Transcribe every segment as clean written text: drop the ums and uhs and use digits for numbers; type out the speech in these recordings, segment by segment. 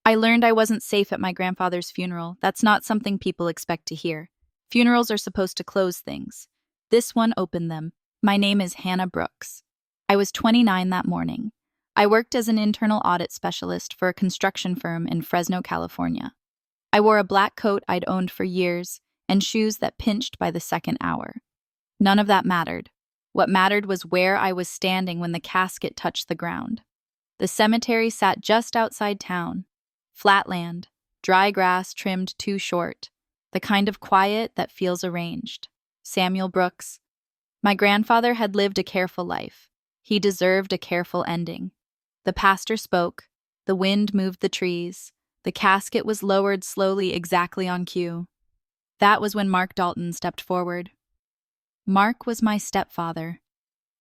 I learned I wasn't safe at my grandfather's funeral. That's not something people expect to hear. Funerals are supposed to close things. This one opened them. My name is Hannah Brooks. I was 29 that morning. I worked as an internal audit specialist for a construction firm in Fresno, California. I wore a black coat I'd owned for years and shoes that pinched by the second hour. None of that mattered. What mattered was where I was standing when the casket touched the ground. The cemetery sat just outside town. Flat land, dry grass trimmed too short, the kind of quiet that feels arranged. Samuel Brooks. My grandfather had lived a careful life. He deserved a careful ending. The pastor spoke. The wind moved the trees. The casket was lowered slowly, exactly on cue. That was when Mark Dalton stepped forward. Mark was my stepfather.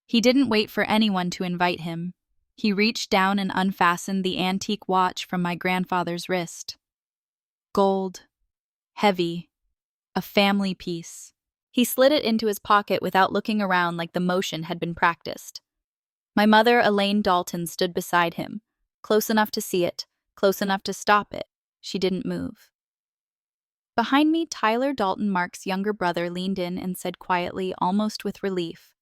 He didn't wait for anyone to invite him. He reached down and unfastened the antique watch from my grandfather's wrist. Gold. Heavy. A family piece. He slid it into his pocket without looking around like the motion had been practiced. My mother, Elaine Dalton, stood beside him, close enough to see it, close enough to stop it. She didn't move. Behind me, Tyler Dalton, Mark's younger brother, leaned in and said quietly, almost with relief,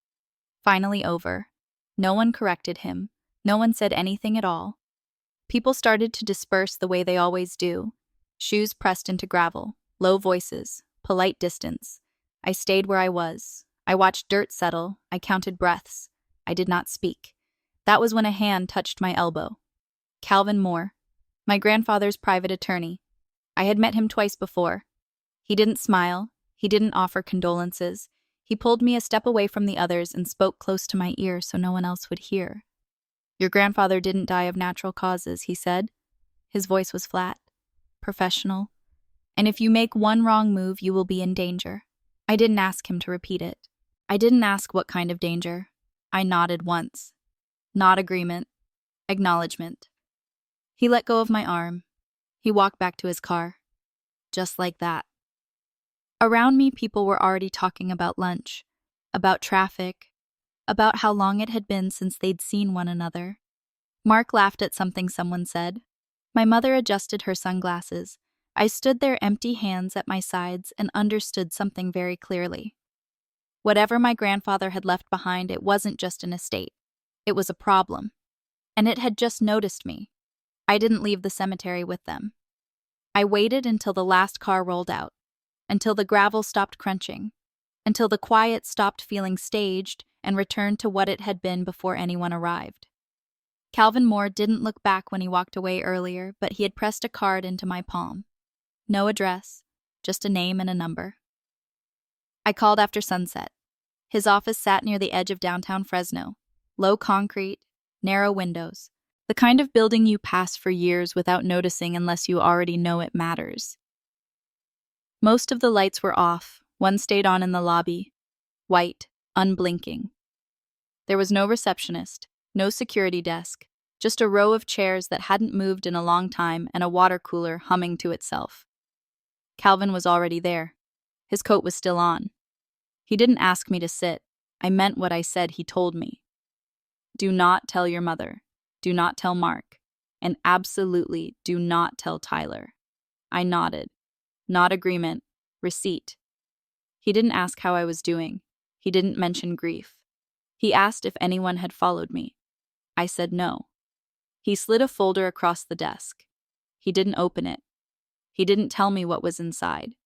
"Finally over." No one corrected him. No one said anything at all. People started to disperse the way they always do. Shoes pressed into gravel, low voices, polite distance. I stayed where I was. I watched dirt settle. I counted breaths. I did not speak. That was when a hand touched my elbow. Calvin Moore, my grandfather's private attorney. I had met him twice before. He didn't smile. He didn't offer condolences. He pulled me a step away from the others and spoke close to my ear so no one else would hear. "Your grandfather didn't die of natural causes," he said. His voice was flat, professional. "And if you make one wrong move, you will be in danger." I didn't ask him to repeat it. I didn't ask what kind of danger. I nodded once. Not agreement. Acknowledgement. He let go of my arm. He walked back to his car. Just like that. Around me, people were already talking about lunch, about traffic, about how long it had been since they'd seen one another. Mark laughed at something someone said. My mother adjusted her sunglasses. I stood there, empty hands at my sides, and understood something very clearly. Whatever my grandfather had left behind, it wasn't just an estate. It was a problem. And it had just noticed me. I didn't leave the cemetery with them. I waited until the last car rolled out, until the gravel stopped crunching, until the quiet stopped feeling staged and returned to what it had been before anyone arrived. Calvin Moore didn't look back when he walked away earlier, but he had pressed a card into my palm. No address, just a name and a number. I called after sunset. His office sat near the edge of downtown Fresno. Low concrete, narrow windows. The kind of building you pass for years without noticing unless you already know it matters. Most of the lights were off. One stayed on in the lobby. White, unblinking. There was no receptionist, no security desk, just a row of chairs that hadn't moved in a long time and a water cooler humming to itself. Calvin was already there. His coat was still on. He didn't ask me to sit. I meant what I said he told me. Do not tell your mother. Do not tell Mark. And absolutely do not tell Tyler. I nodded. Not agreement. Receipt. He didn't ask how I was doing. He didn't mention grief. He asked if anyone had followed me. I said no. He slid a folder across the desk. He didn't open it. He didn't tell me what was inside.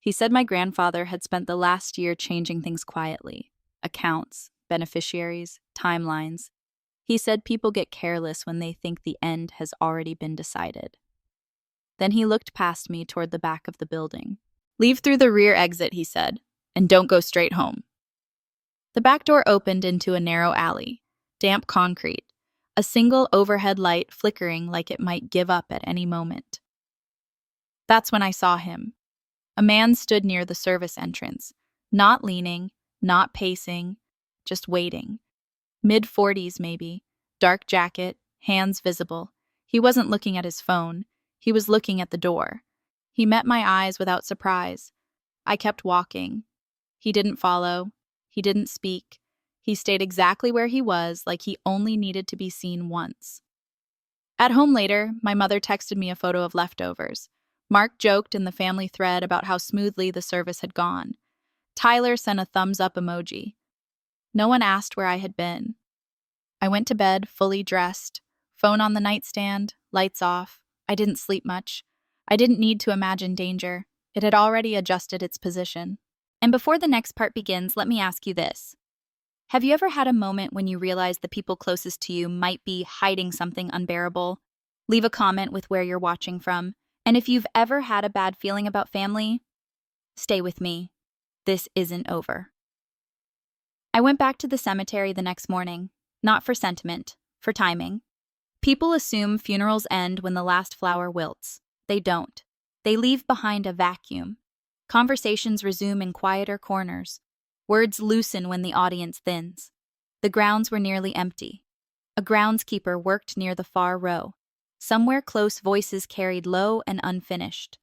He said my grandfather had spent the last year changing things quietly. Accounts, beneficiaries, timelines. He said people get careless when they think the end has already been decided. Then he looked past me toward the back of the building. "Leave through the rear exit," he said, "and don't go straight home." The back door opened into a narrow alley, damp concrete, a single overhead light flickering like it might give up at any moment. That's when I saw him. A man stood near the service entrance, not leaning, not pacing, just waiting. Mid-40s maybe, dark jacket, hands visible. He wasn't looking at his phone. He was looking at the door. He met my eyes without surprise. I kept walking. He didn't follow. He didn't speak. He stayed exactly where he was, like he only needed to be seen once. At home later, my mother texted me a photo of leftovers. Mark joked in the family thread about how smoothly the service had gone. Tyler sent a thumbs up emoji. No one asked where I had been. I went to bed fully dressed, phone on the nightstand, lights off. I didn't sleep much. I didn't need to imagine danger. It had already adjusted its position. And before the next part begins, let me ask you this. Have you ever had a moment when you realized the people closest to you might be hiding something unbearable? Leave a comment with where you're watching from. And if you've ever had a bad feeling about family, stay with me. This isn't over. I went back to the cemetery the next morning, not for sentiment, for timing. People assume funerals end when the last flower wilts. They don't. They leave behind a vacuum. Conversations resume in quieter corners. Words loosen when the audience thins. The grounds were nearly empty. A groundskeeper worked near the far row. Somewhere close, voices carried low and unfinished.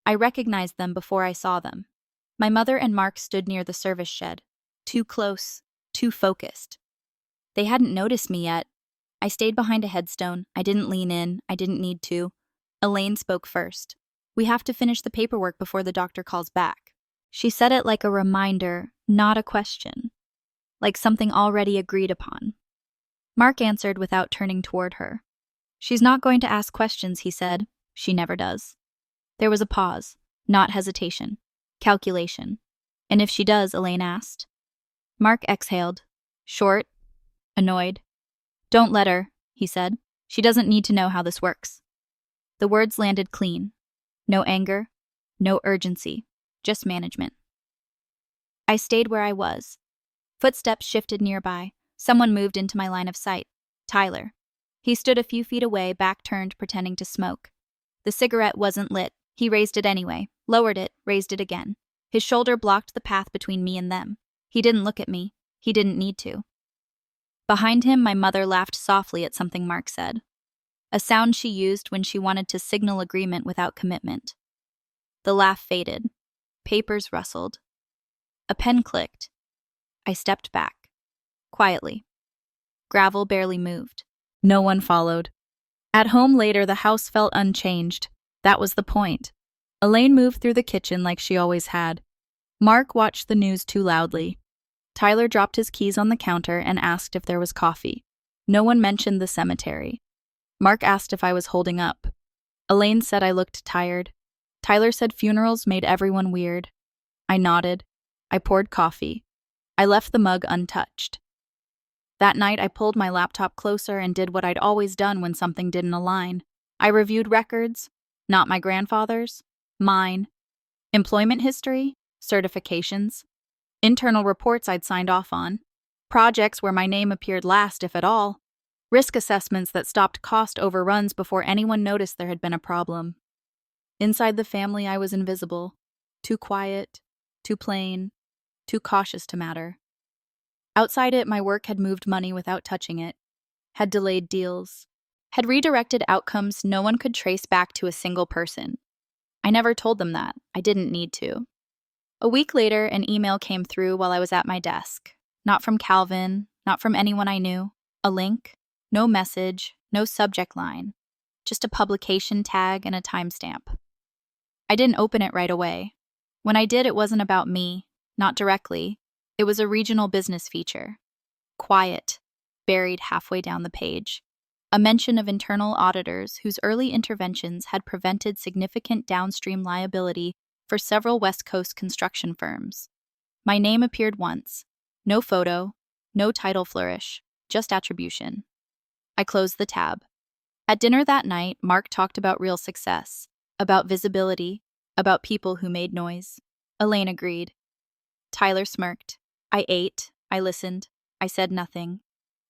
I recognized them before I saw them. My mother and Mark stood near the service shed. Too close, too focused. They hadn't noticed me yet. I stayed behind a headstone. I didn't lean in. I didn't need to. Elaine spoke first. We have to finish the paperwork before the doctor calls back. She said it like a reminder, not a question. Like something already agreed upon. Mark answered without turning toward her. She's not going to ask questions, he said. She never does. There was a pause, not hesitation, calculation. And if she does, Elaine asked. Mark exhaled, short, annoyed. Don't let her, he said. She doesn't need to know how this works. The words landed clean. No anger, no urgency, just management. I stayed where I was. Footsteps shifted nearby. Someone moved into my line of sight. Tyler. He stood a few feet away, back turned, pretending to smoke. The cigarette wasn't lit. He raised it anyway, lowered it, raised it again. His shoulder blocked the path between me and them. He didn't look at me. He didn't need to. Behind him, my mother laughed softly at something Mark said. A sound she used when she wanted to signal agreement without commitment. The laugh faded. Papers rustled. A pen clicked. I stepped back. Quietly. Gravel barely moved. No one followed. At home later, the house felt unchanged. That was the point. Elaine moved through the kitchen like she always had. Mark watched the news too loudly. Tyler dropped his keys on the counter and asked if there was coffee. No one mentioned the cemetery. Mark asked if I was holding up. Elaine said I looked tired. Tyler said funerals made everyone weird. I nodded. I poured coffee. I left the mug untouched. That night, I pulled my laptop closer and did what I'd always done when something didn't align. I reviewed records, not my grandfather's, mine, employment history, certifications, internal reports I'd signed off on, projects where my name appeared last, if at all, risk assessments that stopped cost overruns before anyone noticed there had been a problem. Inside the family, I was invisible, too quiet, too plain, too cautious to matter. Outside it, my work had moved money without touching it, had delayed deals, had redirected outcomes no one could trace back to a single person. I never told them that. I didn't need to. A week later, an email came through while I was at my desk. Not from Calvin, not from anyone I knew. A link, no message, no subject line. Just a publication tag and a timestamp. I didn't open it right away. When I did, it wasn't about me, not directly. It was a regional business feature. Quiet, buried halfway down the page. A mention of internal auditors whose early interventions had prevented significant downstream liability for several West Coast construction firms. My name appeared once. No photo, no title flourish, just attribution. I closed the tab. At dinner that night, Mark talked about real success, about visibility, about people who made noise. Elaine agreed. Tyler smirked. I ate, I listened, I said nothing.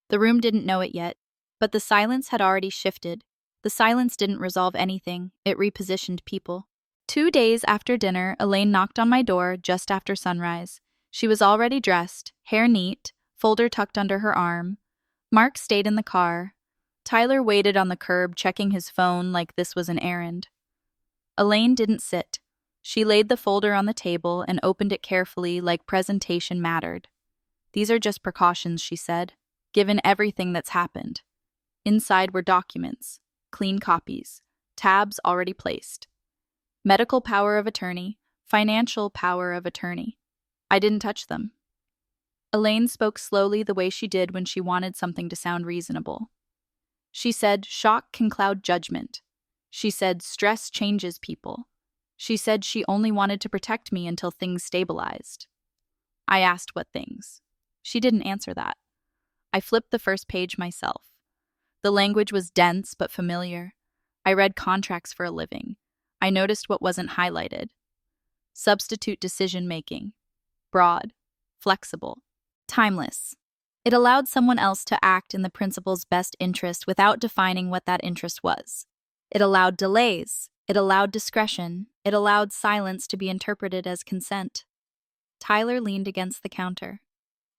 The room didn't know it yet, but the silence had already shifted. The silence didn't resolve anything, it repositioned people. 2 days after dinner, Elaine knocked on my door just after sunrise. She was already dressed, hair neat, folder tucked under her arm. Mark stayed in the car. Tyler waited on the curb, checking his phone like this was an errand. Elaine didn't sit. She laid the folder on the table and opened it carefully like presentation mattered. These are just precautions, she said, given everything that's happened. Inside were documents. clean copies, tabs already placed. Medical power of attorney, financial power of attorney. I didn't touch them. Elaine spoke slowly the way she did when she wanted something to sound reasonable. She said, shock can cloud judgment. She said, stress changes people. She said she only wanted to protect me until things stabilized. I asked what things. She didn't answer that. I flipped the first page myself. The language was dense but familiar. I read contracts for a living. I noticed what wasn't highlighted. Substitute decision-making. Broad. Flexible. Timeless. It allowed someone else to act in the principal's best interest without defining what that interest was. It allowed delays. It allowed discretion. It allowed silence to be interpreted as consent. Tyler leaned against the counter.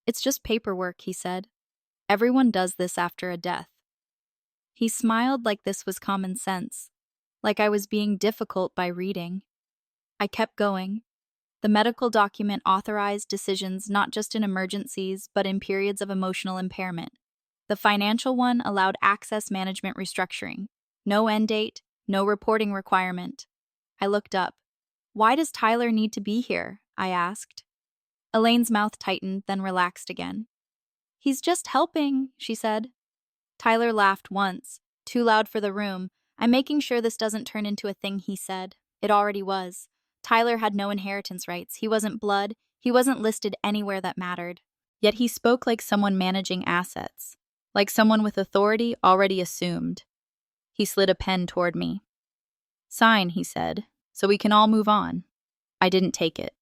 It's just paperwork, he said. Everyone does this after a death. He smiled like this was common sense, like I was being difficult by reading. I kept going. The medical document authorized decisions not just in emergencies, but in periods of emotional impairment. The financial one allowed access management restructuring. No end date, no reporting requirement. I looked up. Why does Tyler need to be here? I asked. Elaine's mouth tightened, then relaxed again. He's just helping, she said. Tyler laughed once, too loud for the room. I'm making sure this doesn't turn into a thing, he said. It already was. Tyler had no inheritance rights. He wasn't blood. He wasn't listed anywhere that mattered. Yet he spoke like someone managing assets, like someone with authority already assumed. He slid a pen toward me. Sign, he said, so we can all move on. I didn't take it.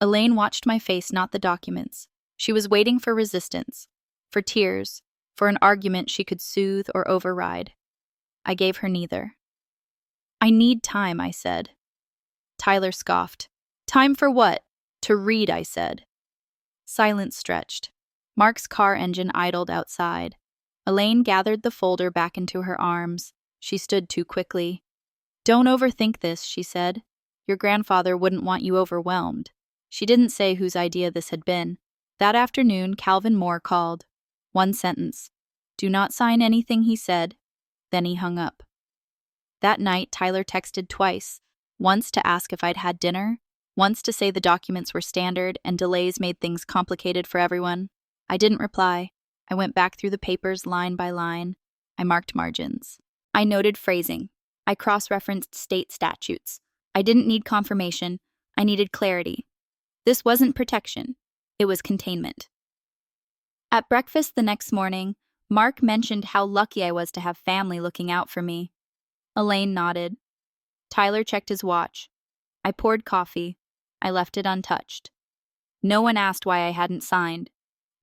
Elaine watched my face, not the documents. She was waiting for resistance, for tears, for an argument she could soothe or override. I gave her neither. I need time, I said. Tyler scoffed. Time for what? To read, I said. Silence stretched. Mark's car engine idled outside. Elaine gathered the folder back into her arms. She stood too quickly. Don't overthink this, she said. Your grandfather wouldn't want you overwhelmed. She didn't say whose idea this had been. That afternoon, Calvin Moore called. One sentence. Do not sign anything, he said. Then he hung up. That night, Tyler texted twice. Once to ask if I'd had dinner, once to say the documents were standard and delays made things complicated for everyone. I didn't reply. I went back through the papers line by line. I marked margins. I noted phrasing. I cross-referenced state statutes. I didn't need confirmation. I needed clarity. This wasn't protection. It was containment. At breakfast the next morning, Mark mentioned how lucky I was to have family looking out for me. Elaine nodded. Tyler checked his watch. I poured coffee. I left it untouched. No one asked why I hadn't signed.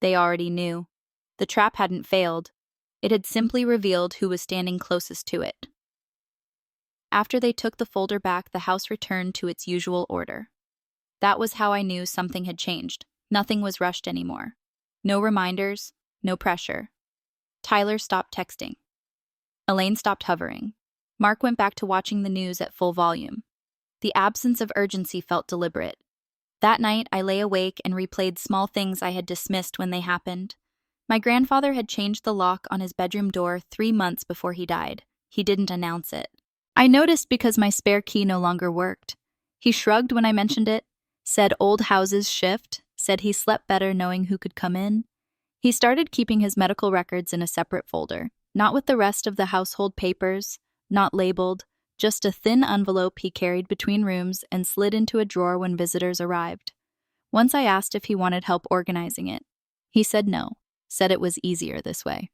They already knew. The trap hadn't failed. It had simply revealed who was standing closest to it. After they took the folder back, the house returned to its usual order. That was how I knew something had changed. Nothing was rushed anymore. No reminders, no pressure. Tyler stopped texting. Elaine stopped hovering. Mark went back to watching the news at full volume. The absence of urgency felt deliberate. That night, I lay awake and replayed small things I had dismissed when they happened. My grandfather had changed the lock on his bedroom door 3 months before he died. He didn't announce it. I noticed because my spare key no longer worked. He shrugged when I mentioned it, said old houses shift, said he slept better knowing who could come in. He started keeping his medical records in a separate folder, not with the rest of the household papers, not labeled, just a thin envelope he carried between rooms and slid into a drawer when visitors arrived. Once I asked if he wanted help organizing it. He said no, said it was easier this way.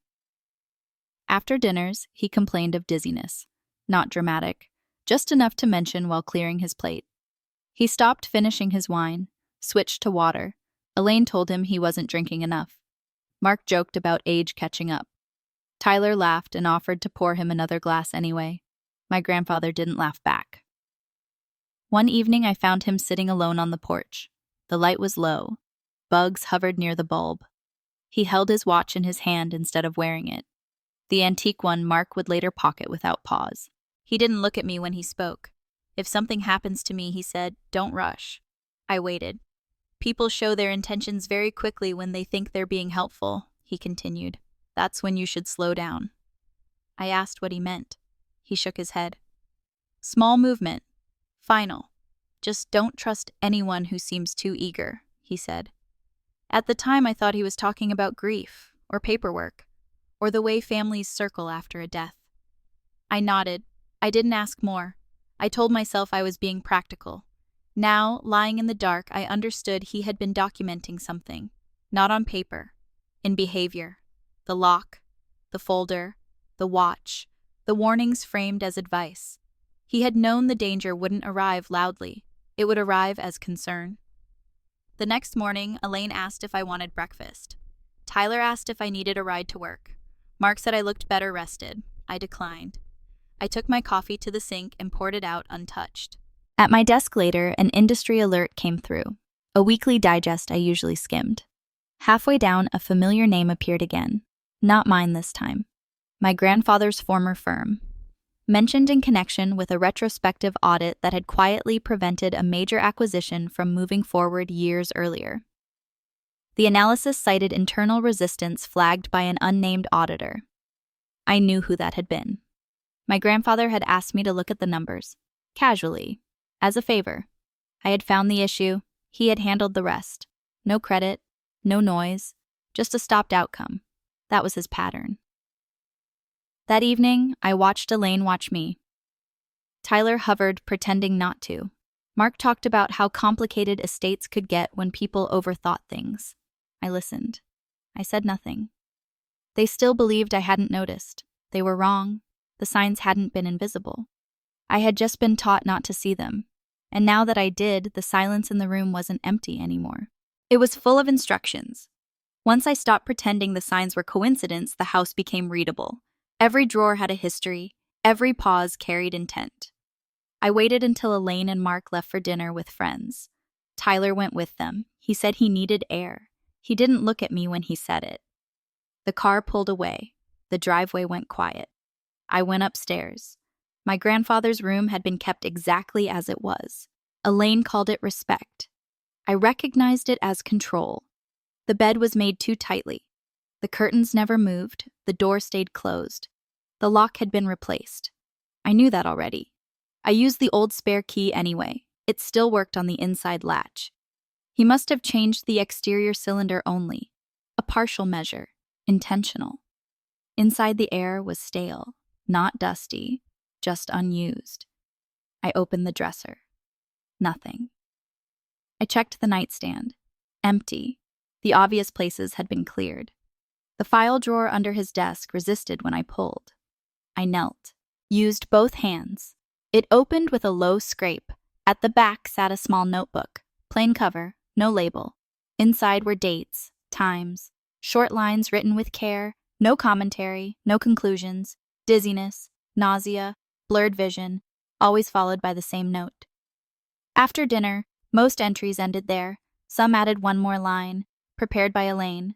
After dinners, he complained of dizziness. Not dramatic, just enough to mention while clearing his plate. He stopped finishing his wine, switched to water. Elaine told him he wasn't drinking enough. Mark joked about age catching up. Tyler laughed and offered to pour him another glass anyway. My grandfather didn't laugh back. One evening I found him sitting alone on the porch. The light was low. Bugs hovered near the bulb. He held his watch in his hand instead of wearing it. The antique one Mark would later pocket without pause. He didn't look at me when he spoke. If something happens to me, he said, don't rush. I waited. People show their intentions very quickly when they think they're being helpful, he continued. That's when you should slow down. I asked what he meant. He shook his head. Small movement. Final. Just don't trust anyone who seems too eager, he said. At the time, I thought he was talking about grief, or paperwork, or the way families circle after a death. I nodded. I didn't ask more. I told myself I was being practical. Now, lying in the dark, I understood he had been documenting something. Not on paper. In behavior. The lock. The folder. The watch. The warnings framed as advice. He had known the danger wouldn't arrive loudly. It would arrive as concern. The next morning, Elaine asked if I wanted breakfast. Tyler asked if I needed a ride to work. Mark said I looked better rested. I declined. I took my coffee to the sink and poured it out untouched. At my desk later, an industry alert came through. A weekly digest I usually skimmed. Halfway down, a familiar name appeared again. Not mine this time. My grandfather's former firm. Mentioned in connection with a retrospective audit that had quietly prevented a major acquisition from moving forward years earlier. The analysis cited internal resistance flagged by an unnamed auditor. I knew who that had been. My grandfather had asked me to look at the numbers, casually, as a favor. I had found the issue, he had handled the rest. No credit, no noise, just a stopped outcome. That was his pattern. That evening, I watched Elaine watch me. Tyler hovered, pretending not to. Mark talked about how complicated estates could get when people overthought things. I listened. I said nothing. They still believed I hadn't noticed. They were wrong. The signs hadn't been invisible. I had just been taught not to see them. And now that I did, the silence in the room wasn't empty anymore. It was full of instructions. Once I stopped pretending the signs were coincidence, the house became readable. Every drawer had a history. Every pause carried intent. I waited until Elaine and Mark left for dinner with friends. Tyler went with them. He said he needed air. He didn't look at me when he said it. The car pulled away. The driveway went quiet. I went upstairs. My grandfather's room had been kept exactly as it was. Elaine called it respect. I recognized it as control. The bed was made too tightly. The curtains never moved. The door stayed closed. The lock had been replaced. I knew that already. I used the old spare key anyway. It still worked on the inside latch. He must have changed the exterior cylinder only. A partial measure. Intentional. Inside the air was stale. Not dusty, just unused. I opened the dresser. Nothing. I checked the nightstand. Empty. The obvious places had been cleared. The file drawer under his desk resisted when I pulled. I knelt. Used both hands. It opened with a low scrape. At the back sat a small notebook. Plain cover, no label. Inside were dates, times, short lines written with care, no commentary, no conclusions. Dizziness, nausea, blurred vision, always followed by the same note. After dinner, most entries ended there. Some added one more line, prepared by Elaine.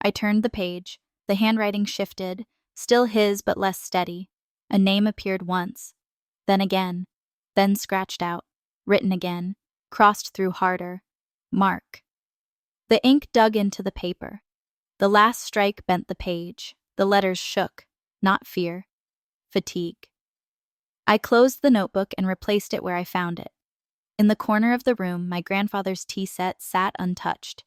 I turned the page. The handwriting shifted, still his but less steady. A name appeared once, then again, then scratched out, written again, crossed through harder. Mark. The ink dug into the paper. The last strike bent the page. The letters shook. Not fear. Fatigue. I closed the notebook and replaced it where I found it. In the corner of the room, my grandfather's tea set sat untouched.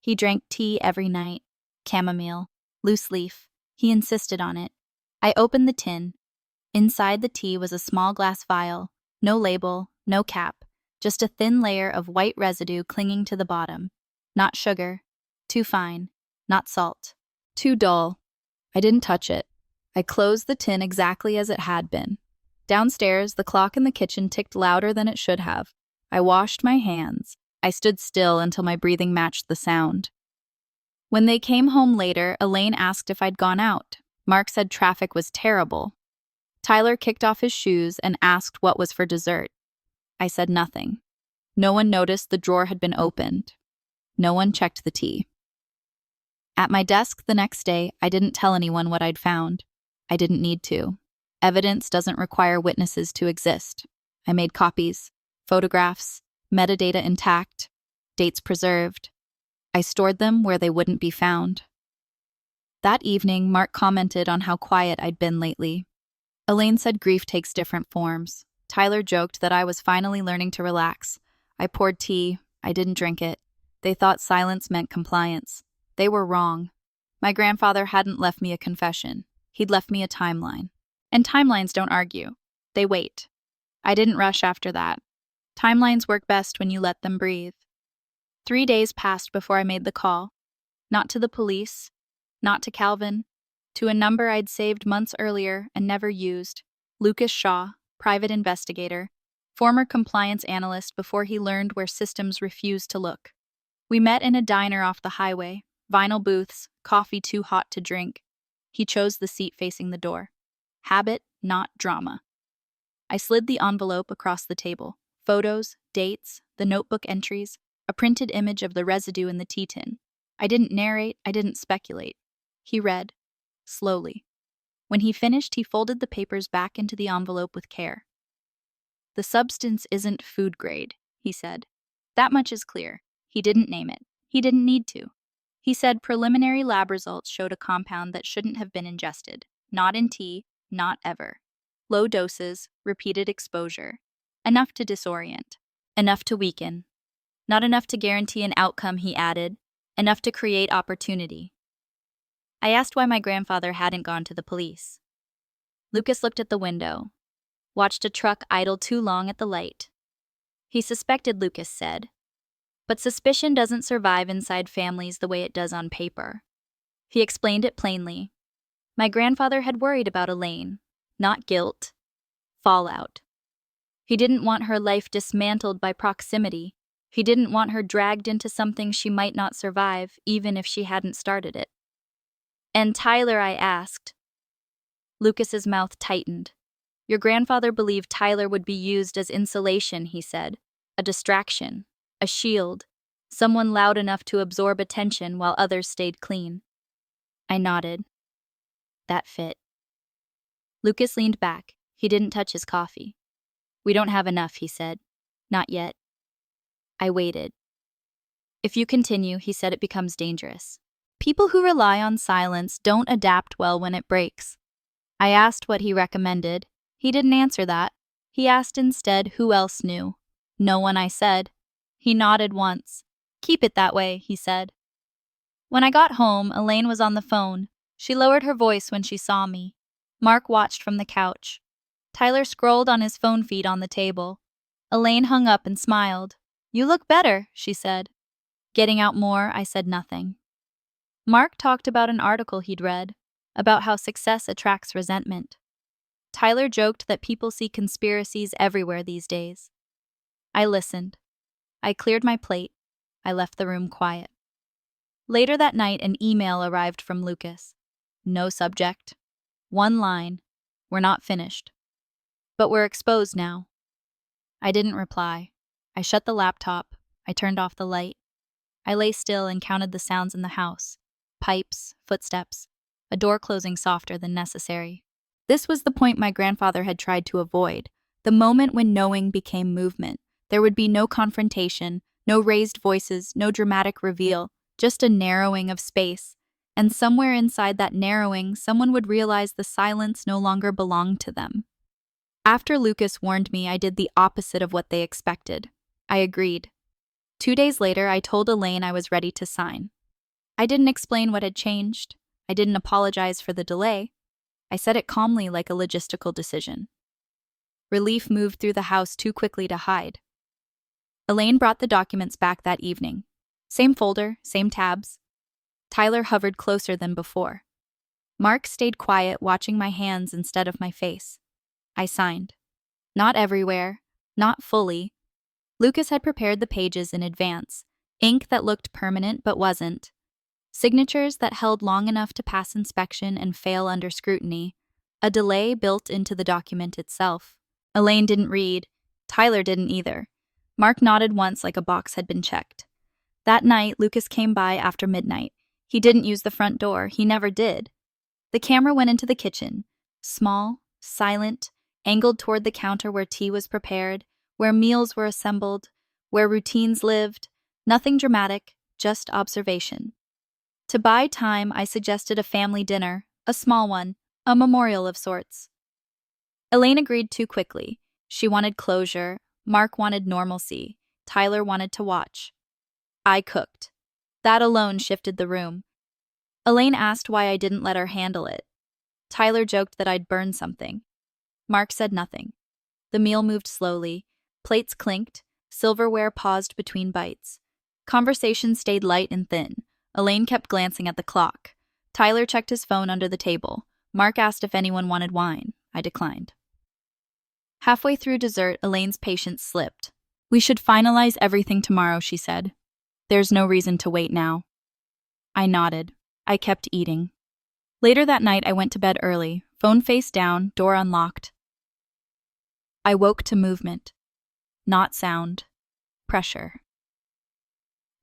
He drank tea every night. Chamomile. Loose leaf. He insisted on it. I opened the tin. Inside the tea was a small glass vial. No label, no cap. Just a thin layer of white residue clinging to the bottom. Not sugar. Too fine. Not salt. Too dull. I didn't touch it. I closed the tin exactly as it had been. Downstairs, the clock in the kitchen ticked louder than it should have. I washed my hands. I stood still until my breathing matched the sound. When they came home later, Elaine asked if I'd gone out. Mark said traffic was terrible. Tyler kicked off his shoes and asked what was for dessert. I said nothing. No one noticed the drawer had been opened. No one checked the tea. At my desk the next day, I didn't tell anyone what I'd found. I didn't need to. Evidence doesn't require witnesses to exist. I made copies, photographs, metadata intact, dates preserved. I stored them where they wouldn't be found. That evening, Mark commented on how quiet I'd been lately. Elaine said grief takes different forms. Tyler joked that I was finally learning to relax. I poured tea. I didn't drink it. They thought silence meant compliance. They were wrong. My grandfather hadn't left me a confession. He'd left me a timeline. And timelines don't argue. They wait. I didn't rush after that. Timelines work best when you let them breathe. 3 days passed before I made the call. Not to the police, not to Calvin, to a number I'd saved months earlier and never used. Lucas Shaw, private investigator, former compliance analyst before he learned where systems refused to look. We met in a diner off the highway, vinyl booths, coffee too hot to drink. He chose the seat facing the door. Habit, not drama. I slid the envelope across the table. Photos, dates, the notebook entries, a printed image of the residue in the tea tin. I didn't narrate, I didn't speculate. He read, slowly. When he finished, he folded the papers back into the envelope with care. The substance isn't food grade, he said. That much is clear. He didn't name it. He didn't need to. He said preliminary lab results showed a compound that shouldn't have been ingested. Not in tea, not ever. Low doses, repeated exposure. Enough to disorient. Enough to weaken. Not enough to guarantee an outcome, he added. Enough to create opportunity. I asked why my grandfather hadn't gone to the police. Lucas looked at the window, watched a truck idle too long at the light. He suspected, Lucas said. But suspicion doesn't survive inside families the way it does on paper. He explained it plainly. My grandfather had worried about Elaine, not guilt, fallout. He didn't want her life dismantled by proximity. He didn't want her dragged into something she might not survive, even if she hadn't started it. And Tyler, I asked. Lucas's mouth tightened. Your grandfather believed Tyler would be used as insulation, he said. A distraction, a shield, someone loud enough to absorb attention while others stayed clean. I nodded. That fit. Lucas leaned back. He didn't touch his coffee. We don't have enough, he said. Not yet. I waited. If you continue, he said, it becomes dangerous. People who rely on silence don't adapt well when it breaks. I asked what he recommended. He didn't answer that. He asked instead who else knew. No one, I said. He nodded once. Keep it that way, he said. When I got home, Elaine was on the phone. She lowered her voice when she saw me. Mark watched from the couch. Tyler scrolled on his phone feed on the table. Elaine hung up and smiled. You look better, she said. Getting out more, I said nothing. Mark talked about an article he'd read, about how success attracts resentment. Tyler joked that people see conspiracies everywhere these days. I listened. I cleared my plate. I left the room quiet. Later that night, an email arrived from Lucas. No subject. One line. We're not finished. But we're exposed now. I didn't reply. I shut the laptop. I turned off the light. I lay still and counted the sounds in the house. Pipes, footsteps, a door closing softer than necessary. This was the point my grandfather had tried to avoid, the moment when knowing became movement. There would be no confrontation, no raised voices, no dramatic reveal, just a narrowing of space. And somewhere inside that narrowing, someone would realize the silence no longer belonged to them. After Lucas warned me, I did the opposite of what they expected. I agreed. 2 days later, I told Elaine I was ready to sign. I didn't explain what had changed. I didn't apologize for the delay. I said it calmly, like a logistical decision. Relief moved through the house too quickly to hide. Elaine brought the documents back that evening. Same folder, same tabs. Tyler hovered closer than before. Mark stayed quiet, watching my hands instead of my face. I signed. Not everywhere, not fully. Lucas had prepared the pages in advance, ink that looked permanent but wasn't, signatures that held long enough to pass inspection and fail under scrutiny, a delay built into the document itself. Elaine didn't read. Tyler didn't either. Mark nodded once like a box had been checked. That night, Lucas came by after midnight. He didn't use the front door. He never did. The camera went into the kitchen, small, silent, angled toward the counter where tea was prepared, where meals were assembled, where routines lived. Nothing dramatic, just observation. To buy time, I suggested a family dinner, a small one, a memorial of sorts. Elaine agreed too quickly. She wanted closure. Mark wanted normalcy. Tyler wanted to watch. I cooked. That alone shifted the room. Elaine asked why I didn't let her handle it. Tyler joked that I'd burned something. Mark said nothing. The meal moved slowly. Plates clinked. Silverware paused between bites. Conversation stayed light and thin. Elaine kept glancing at the clock. Tyler checked his phone under the table. Mark asked if anyone wanted wine. I declined. Halfway through dessert, Elaine's patience slipped. We should finalize everything tomorrow, she said. There's no reason to wait now. I nodded. I kept eating. Later that night, I went to bed early, phone face down, door unlocked. I woke to movement. Not sound. Pressure.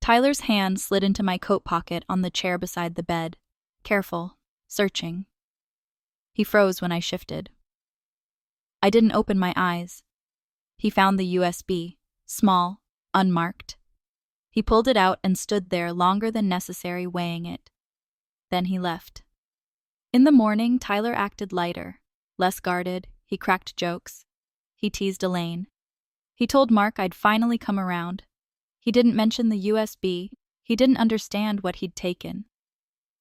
Tyler's hand slid into my coat pocket on the chair beside the bed. Careful. Searching. He froze when I shifted. I didn't open my eyes. He found the USB. Small. Unmarked. He pulled it out and stood there longer than necessary, weighing it. Then he left. In the morning, Tyler acted lighter. Less guarded. He cracked jokes. He teased Elaine. He told Mark I'd finally come around. He didn't mention the USB. He didn't understand what he'd taken.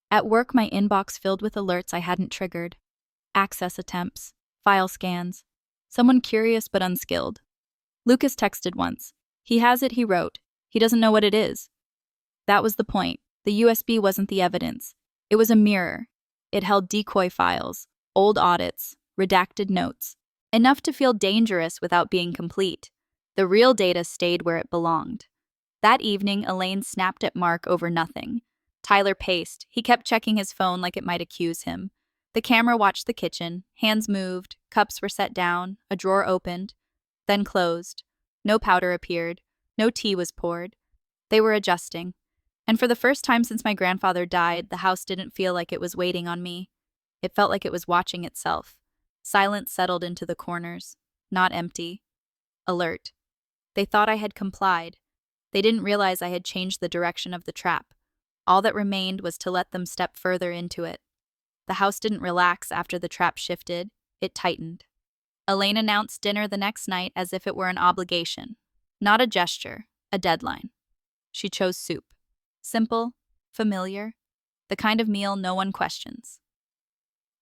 At work, my inbox filled with alerts I hadn't triggered. Access attempts. File scans. Someone curious but unskilled. Lucas texted once. He has it, he wrote. He doesn't know what it is. That was the point. The USB wasn't the evidence. It was a mirror. It held decoy files, old audits, redacted notes. Enough to feel dangerous without being complete. The real data stayed where it belonged. That evening, Elaine snapped at Mark over nothing. Tyler paced. He kept checking his phone like it might accuse him. The camera watched the kitchen. Hands moved. Cups were set down. A drawer opened. Then closed. No powder appeared. No tea was poured. They were adjusting. And for the first time since my grandfather died, the house didn't feel like it was waiting on me. It felt like it was watching itself. Silence settled into the corners. Not empty. Alert. They thought I had complied. They didn't realize I had changed the direction of the trap. All that remained was to let them step further into it. The house didn't relax after the trap shifted. It tightened. Elaine announced dinner the next night as if it were an obligation. Not a gesture, a deadline. She chose soup. Simple, familiar, the kind of meal no one questions.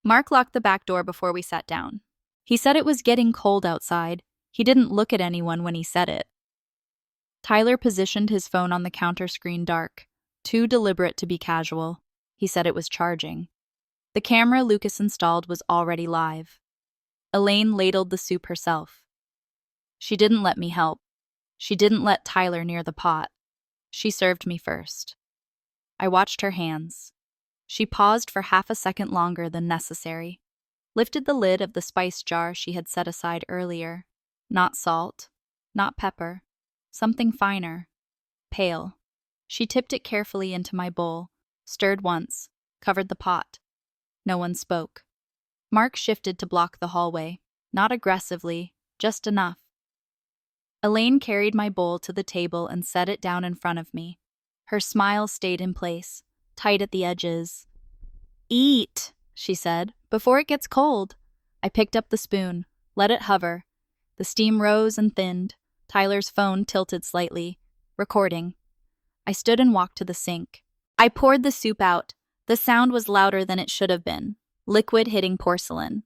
Mark locked the back door before we sat down. He said it was getting cold outside. He didn't look at anyone when he said it. Tyler positioned his phone on the counter screen dark, too deliberate to be casual. He said it was charging. The camera Lucas installed was already live. Elaine ladled the soup herself. She didn't let me help. She didn't let Tyler near the pot. She served me first. I watched her hands. She paused for half a second longer than necessary, lifted the lid of the spice jar she had set aside earlier. Not salt, not pepper, something finer, pale. She tipped it carefully into my bowl, stirred once, covered the pot. No one spoke. Mark shifted to block the hallway, not aggressively, just enough. Elaine carried my bowl to the table and set it down in front of me. Her smile stayed in place, tight at the edges. "Eat," she said, "before it gets cold." I picked up the spoon, let it hover. The steam rose and thinned. Tyler's phone tilted slightly, recording. I stood and walked to the sink. I poured the soup out. The sound was louder than it should have been, liquid hitting porcelain.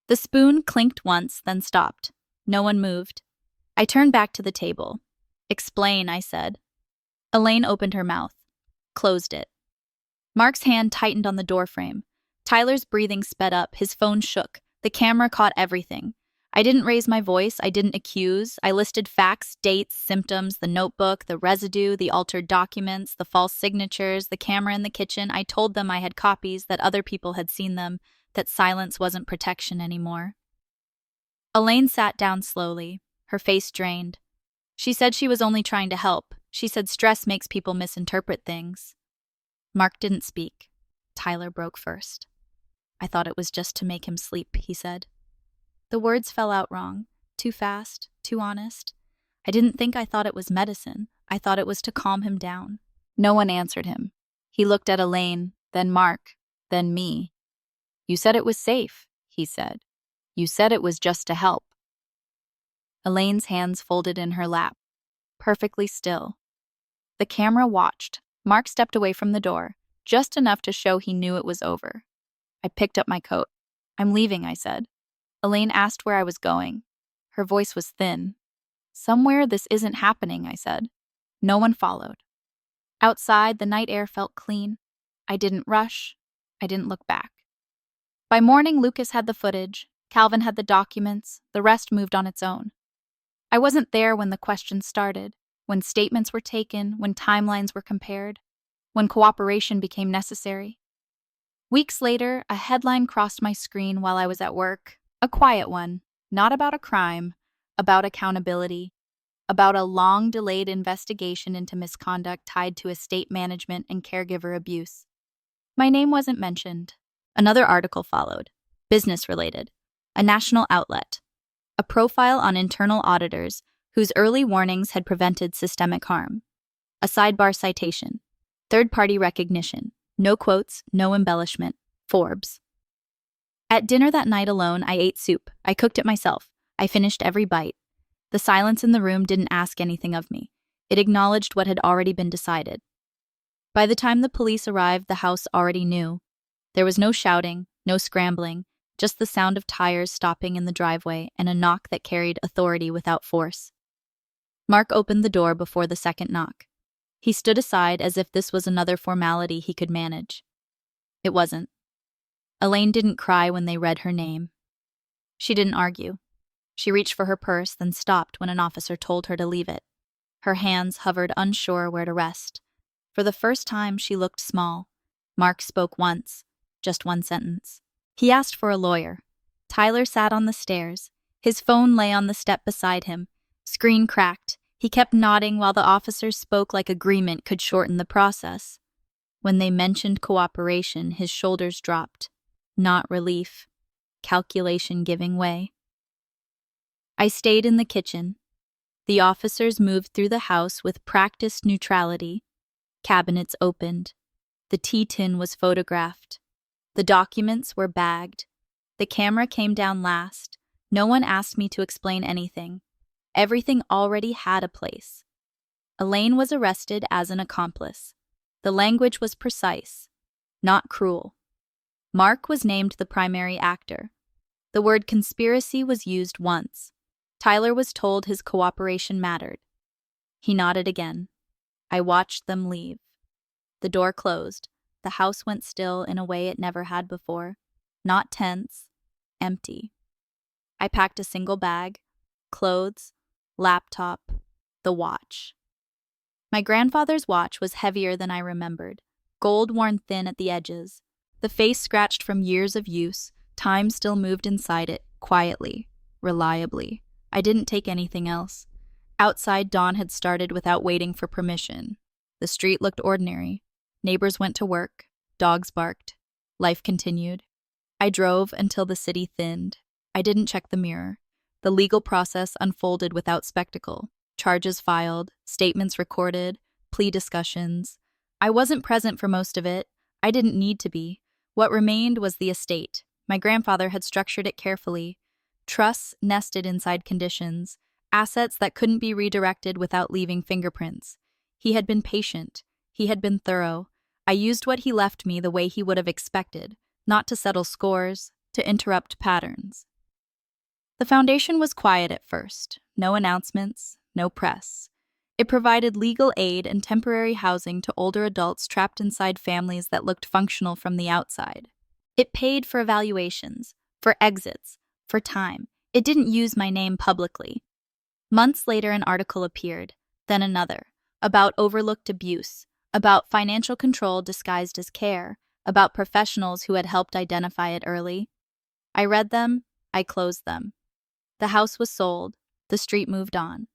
The spoon clinked once, then stopped. No one moved. I turned back to the table. "Explain," I said. Elaine opened her mouth, closed it. Mark's hand tightened on the doorframe. Tyler's breathing sped up, his phone shook. The camera caught everything. I didn't raise my voice, I didn't accuse. I listed facts, dates, symptoms, the notebook, the residue, the altered documents, the false signatures, the camera in the kitchen. I told them I had copies, that other people had seen them, that silence wasn't protection anymore. Elaine sat down slowly, her face drained. She said she was only trying to help. She said stress makes people misinterpret things. Mark didn't speak. Tyler broke first. "I thought it was just to make him sleep," he said. The words fell out wrong, too fast, too honest. I didn't think I thought it was medicine. I thought it was to calm him down. No one answered him. He looked at Elaine, then Mark, then me. "You said it was safe," he said. You said it was just to help. Elaine's hands folded in her lap, perfectly still. The camera watched. Mark stepped away from the door, just enough to show he knew it was over. I picked up my coat. I'm leaving, I said. Elaine asked where I was going. Her voice was thin. Somewhere this isn't happening, I said. No one followed. Outside, the night air felt clean. I didn't rush. I didn't look back. By morning, Lucas had the footage. Calvin had the documents. The rest moved on its own. I wasn't there when the questions started, when statements were taken, when timelines were compared, when cooperation became necessary. Weeks later, a headline crossed my screen while I was at work. A quiet one, not about a crime, about accountability, about a long-delayed investigation into misconduct tied to estate management and caregiver abuse. My name wasn't mentioned. Another article followed, business-related, a national outlet, a profile on internal auditors whose early warnings had prevented systemic harm, a sidebar citation, third-party recognition, no quotes, no embellishment, Forbes. At dinner that night alone, I ate soup. I cooked it myself. I finished every bite. The silence in the room didn't ask anything of me. It acknowledged what had already been decided. By the time the police arrived, the house already knew. There was no shouting, no scrambling, just the sound of tires stopping in the driveway and a knock that carried authority without force. Mark opened the door before the second knock. He stood aside as if this was another formality he could manage. It wasn't. Elaine didn't cry when they read her name. She didn't argue. She reached for her purse, then stopped when an officer told her to leave it. Her hands hovered, unsure where to rest. For the first time, she looked small. Mark spoke once, just one sentence. He asked for a lawyer. Tyler sat on the stairs. His phone lay on the step beside him. Screen cracked. He kept nodding while the officers spoke like agreement could shorten the process. When they mentioned cooperation, his shoulders dropped. Not relief. Calculation giving way. I stayed in the kitchen. The officers moved through the house with practiced neutrality. Cabinets opened. The tea tin was photographed. The documents were bagged. The camera came down last. No one asked me to explain anything. Everything already had a place. Elaine was arrested as an accomplice. The language was precise, not cruel. Mark was named the primary actor. The word conspiracy was used once. Tyler was told his cooperation mattered. He nodded again. I watched them leave. The door closed. The house went still in a way it never had before. Not tense, empty. I packed a single bag, clothes, laptop, the watch. My grandfather's watch was heavier than I remembered, gold worn thin at the edges. The face scratched from years of use, time still moved inside it, quietly, reliably. I didn't take anything else. Outside, dawn had started without waiting for permission. The street looked ordinary. Neighbors went to work. Dogs barked. Life continued. I drove until the city thinned. I didn't check the mirror. The legal process unfolded without spectacle. Charges filed, statements recorded, plea discussions. I wasn't present for most of it. I didn't need to be. What remained was the estate. My grandfather had structured it carefully. Trusts nested inside conditions. Assets that couldn't be redirected without leaving fingerprints. He had been patient. He had been thorough. I used what he left me the way he would have expected, not to settle scores, to interrupt patterns. The foundation was quiet at first. No announcements, no press. It provided legal aid and temporary housing to older adults trapped inside families that looked functional from the outside. It paid for evaluations, for exits, for time. It didn't use my name publicly. Months later, an article appeared, then another, about overlooked abuse, about financial control disguised as care, about professionals who had helped identify it early. I read them, I closed them. The house was sold, the street moved on.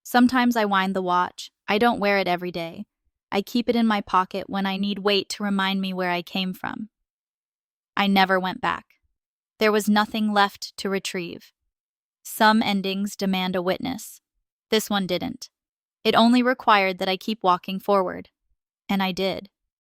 Sometimes I wind the watch. I don't wear it every day. I keep it in my pocket when I need weight to remind me where I came from. I never went back. There was nothing left to retrieve. Some endings demand a witness. This one didn't. It only required that I keep walking forward. And I did.